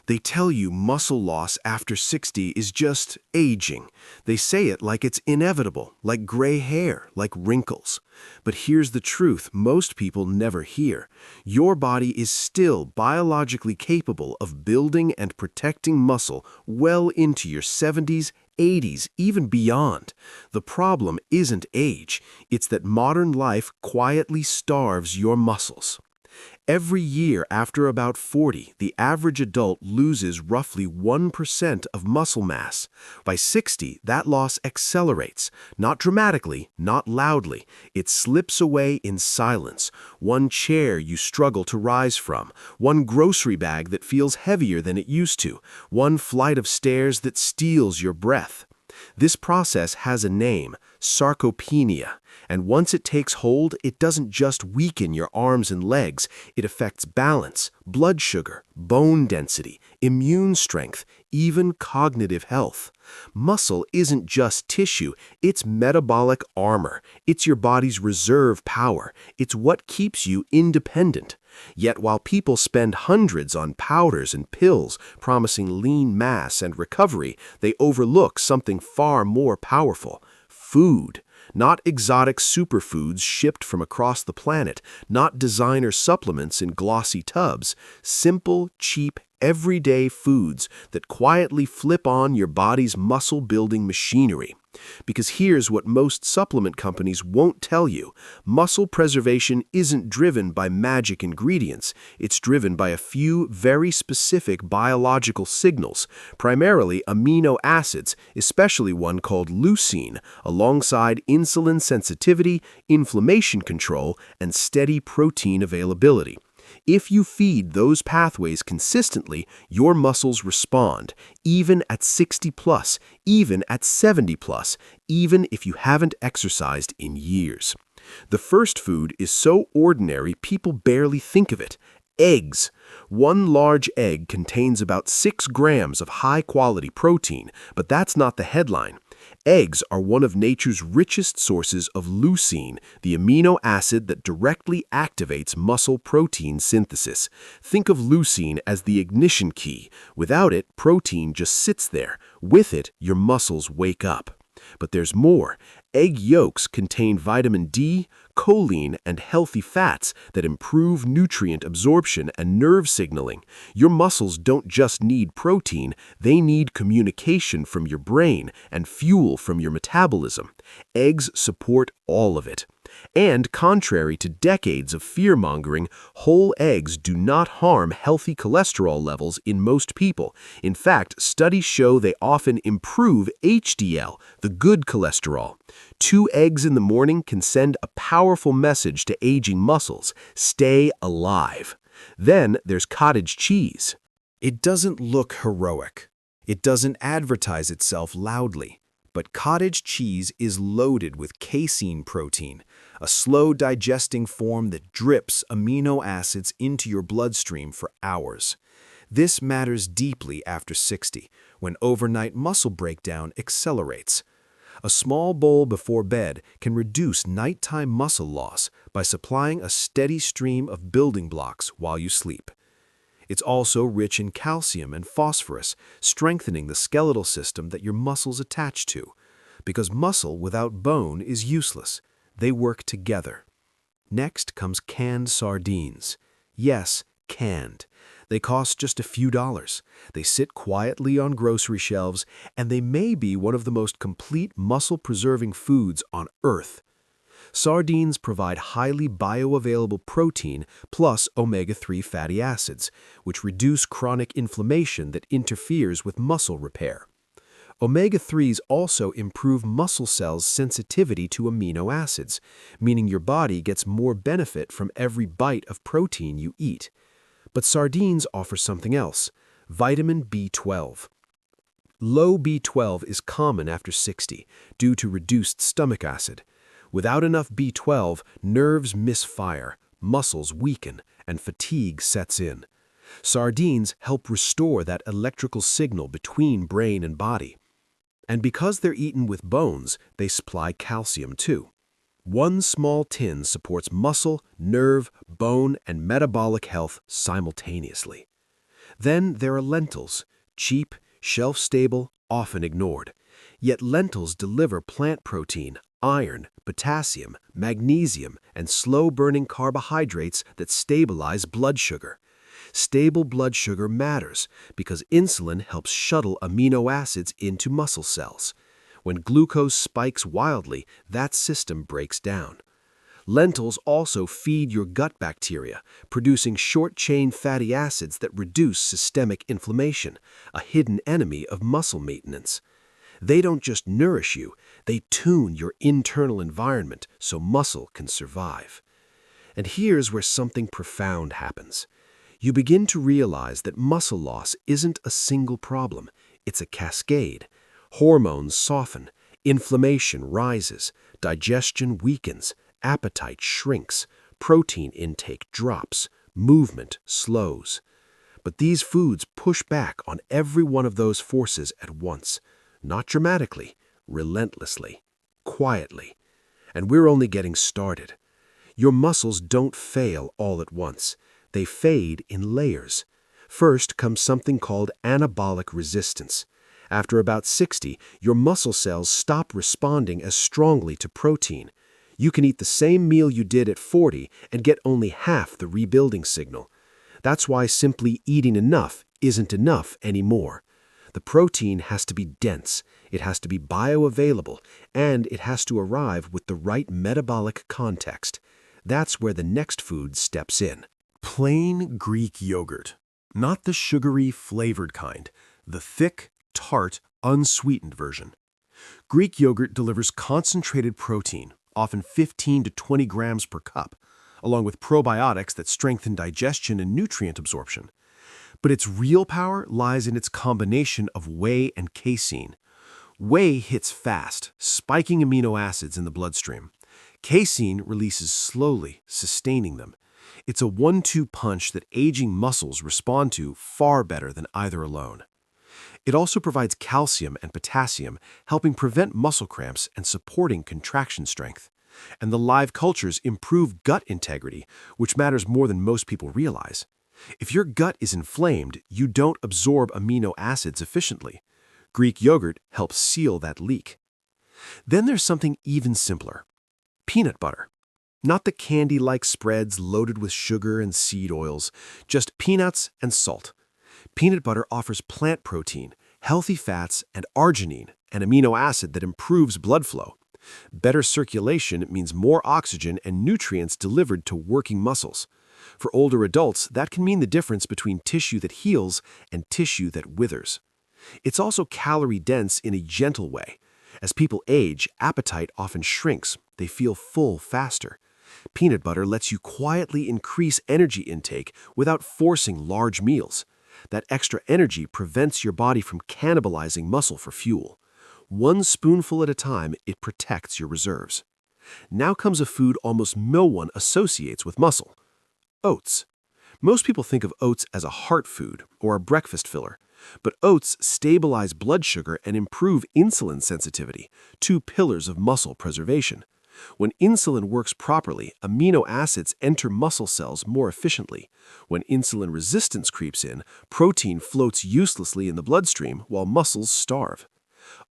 They tell you muscle loss after 60 is just aging. They say it like it's inevitable, like gray hair, like wrinkles. But here's the truth most people never hear. Your body is still biologically capable of building and protecting muscle well into your 70s, 80s, even beyond. The problem isn't age, it's that modern life quietly starves your muscles. Every year after about 40, the average adult loses roughly 1% of muscle mass. By 60, that loss accelerates. Not dramatically, not loudly. It slips away in silence. One chair you struggle to rise from. One grocery bag that feels heavier than it used to. One flight of stairs that steals your breath. This process has a name, sarcopenia, and once it takes hold, it doesn't just weaken your arms and legs, it affects balance, blood sugar, bone density, immune strength, even cognitive health. Muscle isn't just tissue, it's metabolic armor. It's your body's reserve power. It's what keeps you independent. Yet while people spend hundreds on powders and pills promising lean mass and recovery, they overlook something far more powerful: food. Not exotic superfoods shipped from across the planet, not designer supplements in glossy tubs, simple, cheap, everyday foods that quietly flip on your body's muscle-building machinery. Because here's what most supplement companies won't tell you. Muscle preservation isn't driven by magic ingredients. It's driven by a few very specific biological signals, primarily amino acids, especially one called leucine, alongside insulin sensitivity, inflammation control, and steady protein availability. If you feed those pathways consistently, your muscles respond, even at 60 plus, even at 70 plus, even if you haven't exercised in years. The first food is so ordinary people barely think of it: eggs. One large egg contains about 6 grams of high-quality protein, but that's not the headline. Eggs are one of nature's richest sources of leucine, the amino acid that directly activates muscle protein synthesis. Think of leucine as the ignition key. Without it, protein just sits there. With it, your muscles wake up. But there's more. Egg yolks contain vitamin D, choline, and healthy fats that improve nutrient absorption and nerve signaling. Your muscles don't just need protein, they need communication from your brain and fuel from your metabolism. Eggs support all of it. And contrary to decades of fear-mongering, whole eggs do not harm healthy cholesterol levels in most people. In fact, studies show they often improve HDL, the good cholesterol. 2 eggs in the morning can send a powerful message to aging muscles: stay alive. Then there's cottage cheese. It doesn't look heroic. It doesn't advertise itself loudly. But cottage cheese is loaded with casein protein, a slow-digesting form that drips amino acids into your bloodstream for hours. This matters deeply after 60, when overnight muscle breakdown accelerates. A small bowl before bed can reduce nighttime muscle loss by supplying a steady stream of building blocks while you sleep. It's also rich in calcium and phosphorus, strengthening the skeletal system that your muscles attach to. Because muscle without bone is useless. They work together. Next comes canned sardines. Yes, canned. They cost just a few dollars. They sit quietly on grocery shelves, and they may be one of the most complete muscle-preserving foods on Earth. Sardines provide highly bioavailable protein plus omega-3 fatty acids, which reduce chronic inflammation that interferes with muscle repair. Omega-3s also improve muscle cells' sensitivity to amino acids, meaning your body gets more benefit from every bite of protein you eat. But sardines offer something else: vitamin B12. Low B12 is common after 60 due to reduced stomach acid. Without enough B12, nerves misfire, muscles weaken, and fatigue sets in. Sardines help restore that electrical signal between brain and body. And because they're eaten with bones, they supply calcium too. One small tin supports muscle, nerve, bone, and metabolic health simultaneously. Then there are lentils, cheap, shelf-stable, often ignored. Yet lentils deliver plant protein, iron, potassium, magnesium, and slow-burning carbohydrates that stabilize blood sugar. Stable blood sugar matters because insulin helps shuttle amino acids into muscle cells. When glucose spikes wildly, that system breaks down. Lentils also feed your gut bacteria, producing short-chain fatty acids that reduce systemic inflammation, a hidden enemy of muscle maintenance. They don't just nourish you, they tune your internal environment so muscle can survive. And here's where something profound happens. You begin to realize that muscle loss isn't a single problem, it's a cascade. Hormones soften, inflammation rises, digestion weakens, appetite shrinks, protein intake drops, movement slows. But these foods push back on every one of those forces at once, not dramatically, relentlessly, quietly. And we're only getting started. Your muscles don't fail all at once. They fade in layers. First comes something called anabolic resistance. After about 60, your muscle cells stop responding as strongly to protein. You can eat the same meal you did at 40 and get only half the rebuilding signal. That's why simply eating enough isn't enough anymore. The protein has to be dense, it has to be bioavailable, and it has to arrive with the right metabolic context. That's where the next food steps in. Plain Greek yogurt. Not the sugary, flavored kind. The thick, tart, unsweetened version. Greek yogurt delivers concentrated protein, often 15 to 20 grams per cup, along with probiotics that strengthen digestion and nutrient absorption. But its real power lies in its combination of whey and casein. Whey hits fast, spiking amino acids in the bloodstream. Casein releases slowly, sustaining them. It's a 1-2 punch that aging muscles respond to far better than either alone. It also provides calcium and potassium, helping prevent muscle cramps and supporting contraction strength. And the live cultures improve gut integrity, which matters more than most people realize. If your gut is inflamed, you don't absorb amino acids efficiently. Greek yogurt helps seal that leak. Then there's something even simpler. Peanut butter. Not the candy-like spreads loaded with sugar and seed oils, just peanuts and salt. Peanut butter offers plant protein, healthy fats, and arginine, an amino acid that improves blood flow. Better circulation means more oxygen and nutrients delivered to working muscles. For older adults, that can mean the difference between tissue that heals and tissue that withers. It's also calorie-dense in a gentle way. As people age, appetite often shrinks. They feel full faster. Peanut butter lets you quietly increase energy intake without forcing large meals. That extra energy prevents your body from cannibalizing muscle for fuel. One spoonful at a time, it protects your reserves. Now comes a food almost no one associates with muscle. Oats. Most people think of oats as a heart food or a breakfast filler, but oats stabilize blood sugar and improve insulin sensitivity, two pillars of muscle preservation. When insulin works properly, amino acids enter muscle cells more efficiently. When insulin resistance creeps in, protein floats uselessly in the bloodstream while muscles starve.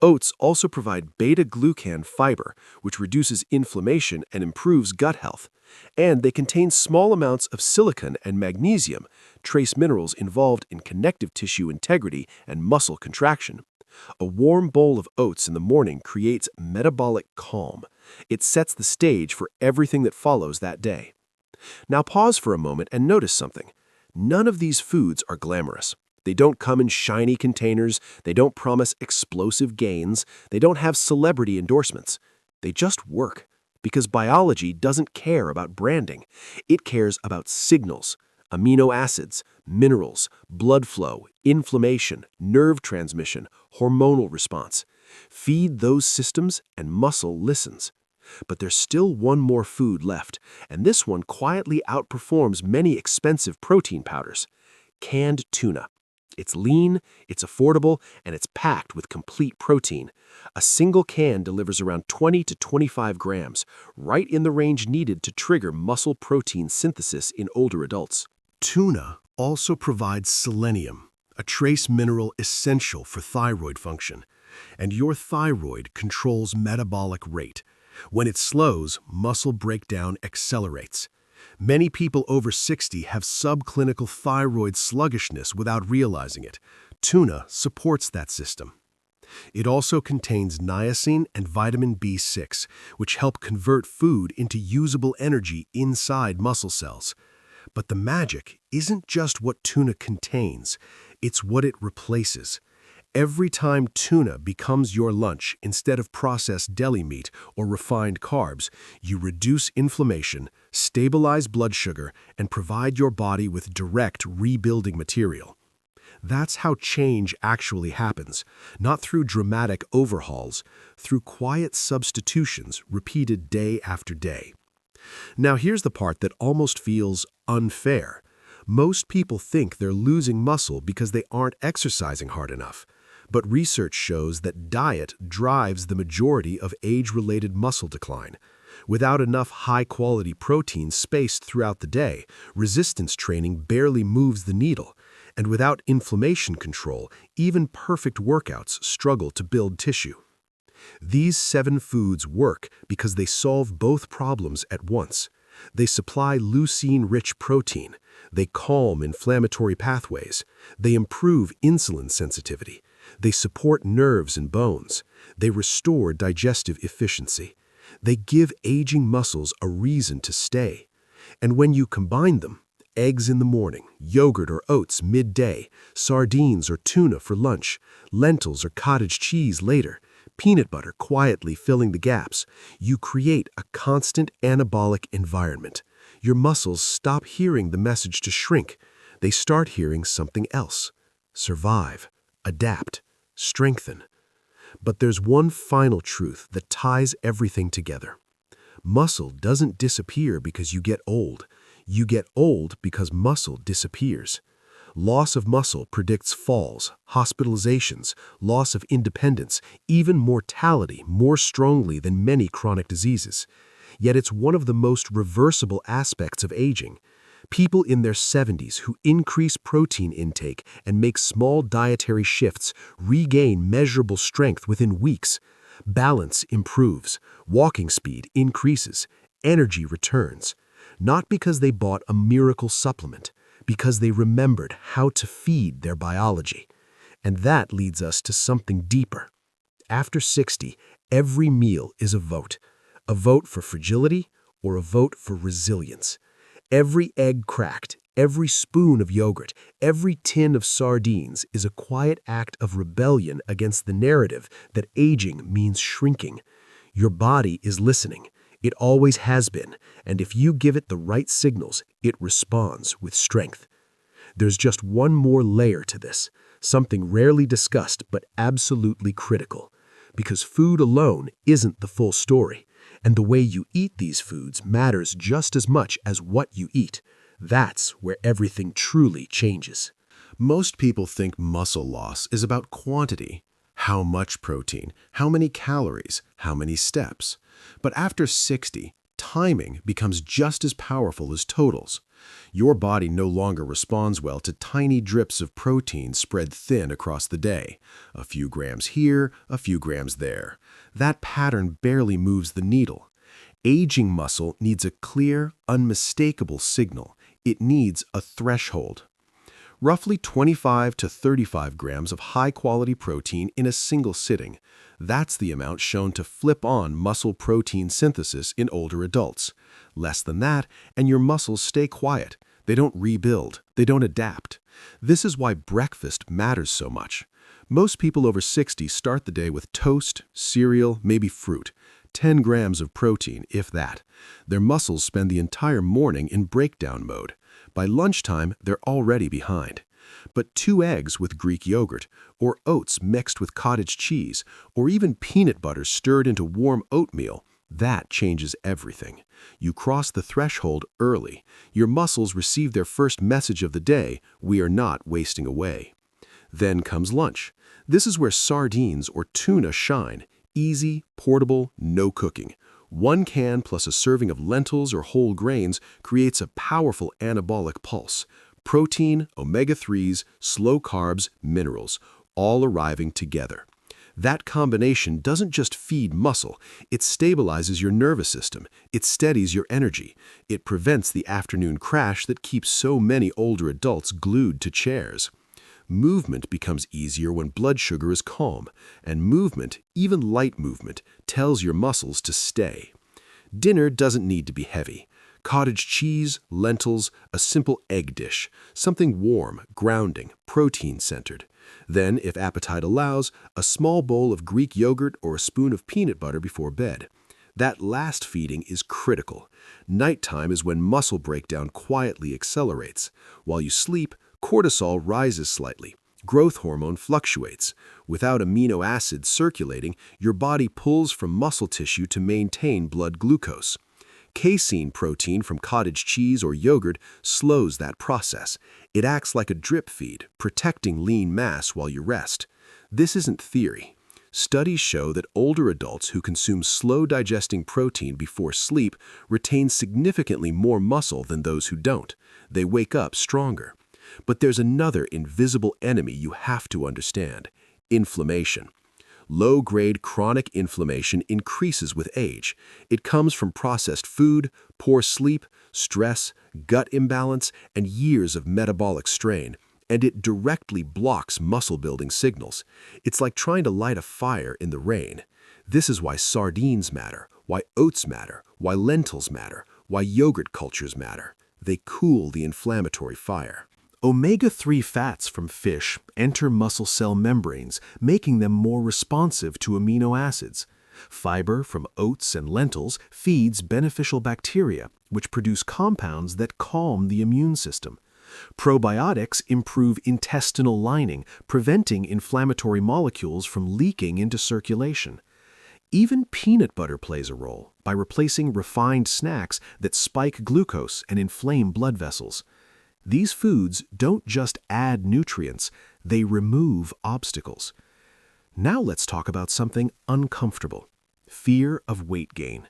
Oats also provide beta-glucan fiber, which reduces inflammation and improves gut health. And they contain small amounts of silicon and magnesium, trace minerals involved in connective tissue integrity and muscle contraction. A warm bowl of oats in the morning creates metabolic calm. It sets the stage for everything that follows that day. Now pause for a moment and notice something. None of these foods are glamorous. They don't come in shiny containers, they don't promise explosive gains, they don't have celebrity endorsements. They just work, because biology doesn't care about branding. It cares about signals, amino acids, minerals, blood flow, inflammation, nerve transmission, hormonal response. Feed those systems and muscle listens. But there's still one more food left, and this one quietly outperforms many expensive protein powders. Canned tuna. It's lean, it's affordable, and it's packed with complete protein. A single can delivers around 20 to 25 grams, right in the range needed to trigger muscle protein synthesis in older adults. Tuna, also provides selenium, a trace mineral essential for thyroid function. And your thyroid controls metabolic rate. When it slows, muscle breakdown accelerates. Many people over 60 have subclinical thyroid sluggishness without realizing it. Tuna supports that system. It also contains niacin and vitamin B6, which help convert food into usable energy inside muscle cells. But the magic isn't just what tuna contains, it's what it replaces. Every time tuna becomes your lunch instead of processed deli meat or refined carbs, you reduce inflammation, stabilize blood sugar, and provide your body with direct rebuilding material. That's how change actually happens, not through dramatic overhauls, through quiet substitutions repeated day after day. Now here's the part that almost feels unfair. Most people think they're losing muscle because they aren't exercising hard enough. But research shows that diet drives the majority of age-related muscle decline. Without enough high-quality protein spaced throughout the day, resistance training barely moves the needle. And without inflammation control, even perfect workouts struggle to build tissue. These 7 foods work because they solve both problems at once. They supply leucine-rich protein. They calm inflammatory pathways. They improve insulin sensitivity. They support nerves and bones. They restore digestive efficiency. They give aging muscles a reason to stay. And when you combine them, eggs in the morning, yogurt or oats midday, sardines or tuna for lunch, lentils or cottage cheese later, peanut butter quietly filling the gaps, you create a constant anabolic environment. Your muscles stop hearing the message to shrink. They start hearing something else. Survive, adapt, strengthen. But there's one final truth that ties everything together. Muscle doesn't disappear because you get old. You get old because muscle disappears. Loss of muscle predicts falls, hospitalizations, loss of independence, even mortality more strongly than many chronic diseases. Yet it's one of the most reversible aspects of aging. People in their 70s who increase protein intake and make small dietary shifts regain measurable strength within weeks. Balance improves, walking speed increases, energy returns. Not because they bought a miracle supplement, because they remembered how to feed their biology. And that leads us to something deeper. After 60, every meal is a vote for fragility or a vote for resilience. Every egg cracked, every spoon of yogurt, every tin of sardines is a quiet act of rebellion against the narrative that aging means shrinking. Your body is listening. It always has been, and if you give it the right signals, it responds with strength. There's just one more layer to this, something rarely discussed but absolutely critical, because food alone isn't the full story, and the way you eat these foods matters just as much as what you eat. That's where everything truly changes. Most people think muscle loss is about quantity. How much protein, how many calories, how many steps. But after 60, timing becomes just as powerful as totals. Your body no longer responds well to tiny drips of protein spread thin across the day. A few grams here, a few grams there. That pattern barely moves the needle. Aging muscle needs a clear, unmistakable signal. It needs a threshold. Roughly 25 to 35 grams of high-quality protein in a single sitting. That's the amount shown to flip on muscle protein synthesis in older adults. Less than that, and your muscles stay quiet. They don't rebuild. They don't adapt. This is why breakfast matters so much. Most people over 60 start the day with toast, cereal, maybe fruit. 10 grams of protein, if that. Their muscles spend the entire morning in breakdown mode. By lunchtime, they're already behind. But 2 eggs with Greek yogurt, or oats mixed with cottage cheese, or even peanut butter stirred into warm oatmeal, that changes everything. You cross the threshold early. Your muscles receive their first message of the day: we are not wasting away. Then comes lunch. This is where sardines or tuna shine. Easy, portable, no cooking. 1 can plus a serving of lentils or whole grains creates a powerful anabolic pulse. Protein, omega-3s, slow carbs, minerals, all arriving together. That combination doesn't just feed muscle, it stabilizes your nervous system, it steadies your energy, it prevents the afternoon crash that keeps so many older adults glued to chairs. Movement becomes easier when blood sugar is calm, and movement, even light movement, tells your muscles to stay. Dinner doesn't need to be heavy. Cottage cheese, lentils, a simple egg dish, something warm, grounding, protein-centered. Then, if appetite allows, a small bowl of Greek yogurt or a spoon of peanut butter before bed. That last feeding is critical. Nighttime is when muscle breakdown quietly accelerates. While you sleep, cortisol rises slightly. Growth hormone fluctuates. Without amino acids circulating, your body pulls from muscle tissue to maintain blood glucose. Casein protein from cottage cheese or yogurt slows that process. It acts like a drip feed, protecting lean mass while you rest. This isn't theory. Studies show that older adults who consume slow-digesting protein before sleep retain significantly more muscle than those who don't. They wake up stronger. But there's another invisible enemy you have to understand: inflammation. Low-grade chronic inflammation increases with age. It comes from processed food, poor sleep, stress, gut imbalance, and years of metabolic strain, and it directly blocks muscle-building signals. It's like trying to light a fire in the rain. This is why sardines matter, why oats matter, why lentils matter, why yogurt cultures matter. They cool the inflammatory fire. Omega-3 fats from fish enter muscle cell membranes, making them more responsive to amino acids. Fiber from oats and lentils feeds beneficial bacteria, which produce compounds that calm the immune system. Probiotics improve intestinal lining, preventing inflammatory molecules from leaking into circulation. Even peanut butter plays a role by replacing refined snacks that spike glucose and inflame blood vessels. These foods don't just add nutrients, they remove obstacles. Now let's talk about something uncomfortable: fear of weight gain.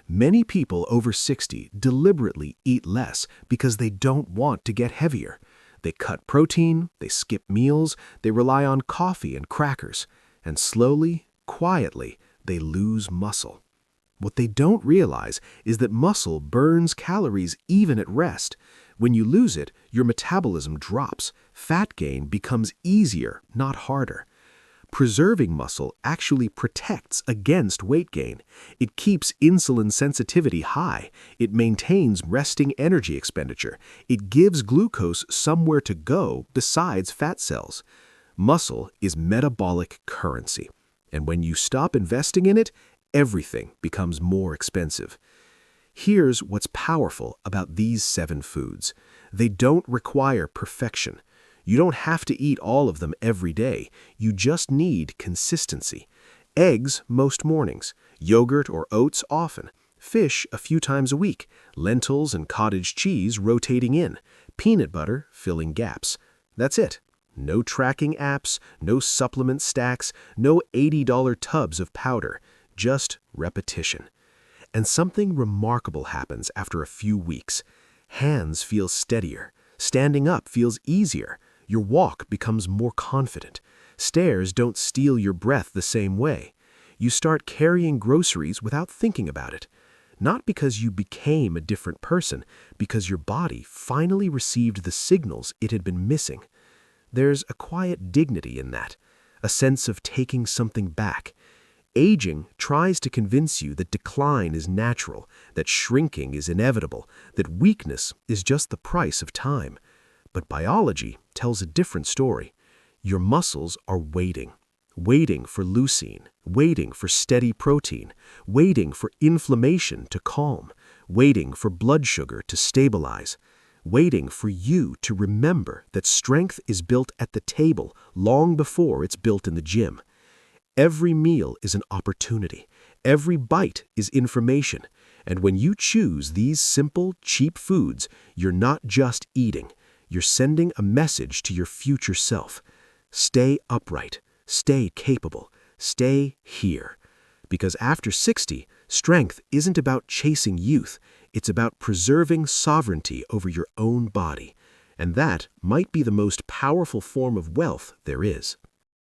Many people over 60 deliberately eat less because they don't want to get heavier. They cut protein, they skip meals, they rely on coffee and crackers, and slowly, quietly, they lose muscle. What they don't realize is that muscle burns calories even at rest. When you lose it, your metabolism drops. Fat gain becomes easier, not harder. Preserving muscle actually protects against weight gain. It keeps insulin sensitivity high. It maintains resting energy expenditure. It gives glucose somewhere to go besides fat cells. Muscle is metabolic currency. And when you stop investing in it, everything becomes more expensive. Here's what's powerful about these 7 foods. They don't require perfection. You don't have to eat all of them every day. You just need consistency. Eggs most mornings, yogurt or oats often, fish a few times a week, lentils and cottage cheese rotating in, peanut butter filling gaps. That's it. No tracking apps, no supplement stacks, no $80 tubs of powder, just repetition. And something remarkable happens after a few weeks. Hands feel steadier. Standing up feels easier. Your walk becomes more confident. Stairs don't steal your breath the same way. You start carrying groceries without thinking about it. Not because you became a different person, because your body finally received the signals it had been missing. There's a quiet dignity in that, a sense of taking something back. Aging tries to convince you that decline is natural, that shrinking is inevitable, that weakness is just the price of time. But biology tells a different story. Your muscles are waiting for leucine, waiting for steady protein, waiting for inflammation to calm, waiting for blood sugar to stabilize, waiting for you to remember that strength is built at the table long before it's built in the gym. Every meal is an opportunity. Every bite is information. And when you choose these simple, cheap foods, you're not just eating. You're sending a message to your future self. Stay upright. Stay capable. Stay here. Because after 60, strength isn't about chasing youth. It's about preserving sovereignty over your own body. And that might be the most powerful form of wealth there is.